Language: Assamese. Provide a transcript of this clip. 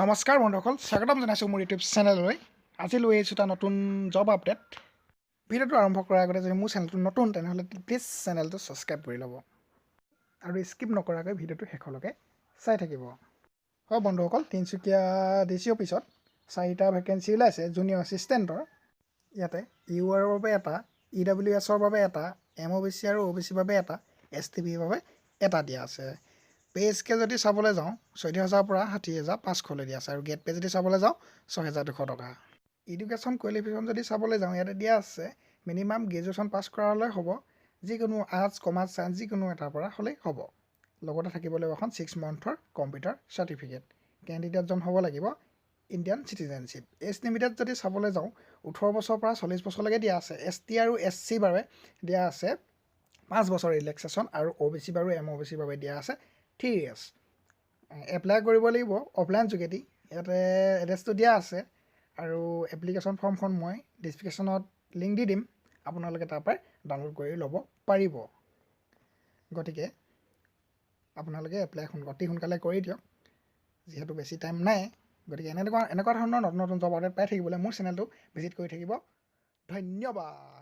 নমস্কাৰ বন্ধুসকল, স্বাগতম জনাইছোঁ মোৰ ইউটিউব চেনেললৈ। আজি লৈ আহিছোঁ এটা নতুন জব আপডেট। ভিডিঅ'টো আৰম্ভ কৰাৰ আগতে যদি মোৰ চেনেলটো নতুন তেনেহ'লে প্লিজ চেনেলটো ছাবস্ক্ৰাইব কৰি ল'ব আৰু স্কিপ নকৰাকৈ ভিডিঅ'টো শেষলৈকে চাই থাকিব। হয় বন্ধুসকল, তিনিচুকীয়া DC অফিচত 4টা ভেকেঞ্চি ওলাইছে জুনিয়ৰ এছিষ্টেণ্টৰ। ইয়াতে UR বাবে এটা, EWSৰ বাবে এটা, MOBC আৰু OBCৰ বাবে এটা, STBৰ বাবে এটা দিয়া আছে। পে স্কেল যদি চাবলৈ যাওঁ 14,000 পৰা 60,500 দিয়া আছে আৰু গেট পে যদি চাবলৈ যাওঁ 6,200 টকা। এডুকেশ্যন কোৱালিফিকেশ্যন যদি চাবলৈ যাওঁ ইয়াতে দিয়া আছে মিনিমাম গ্ৰেজুৱেশ্যন পাছ কৰা হ'লে হ'ব, যিকোনো আৰ্টছ কমাৰ্চ ছায়েঞ্চ যিকোনো এটাৰ পৰা হ'লেই হ'ব। লগতে থাকিব লাগিব এখন 6 মান্থৰ কম্পিউটাৰ চাৰ্টিফিকেট। কেণ্ডিডেটজন হ'ব লাগিব ইণ্ডিয়ান চিটিজেনশ্বিপ। এজ লিমিটেড যদি চাবলৈ যাওঁ 18 বছৰৰ পৰা 40 বছৰলৈকে দিয়া আছে। ST আৰু SCৰ বাবে দিয়া আছে 5 বছৰ ৰিলেক্সেশ্যন আৰু OBC বাৰু MOBCৰ বাবে দিয়া আছে 3 years। এপ্লাই কৰিব লাগিব অফলাইন যোগেদি। ইয়াতে এড্ৰেছটো দিয়া আছে আৰু এপ্লিকেশ্যন ফৰ্মখন মই ডিছক্ৰিপশ্যনত লিংক দি দিম, আপোনালোকে তাৰ পৰাই ডাউনলোড কৰি ল'ব পাৰিব। গতিকে আপোনালোকে এপ্লাই অতি সোনকালে কৰি দিয়ক, যিহেতু বেছি টাইম নাই। গতিকে এনেকুৱা ধৰণৰ নতুন নতুন জব আপডেট পাই থাকিবলৈ মোৰ চেনেলটো ভিজিট কৰি থাকিব। ধন্যবাদ।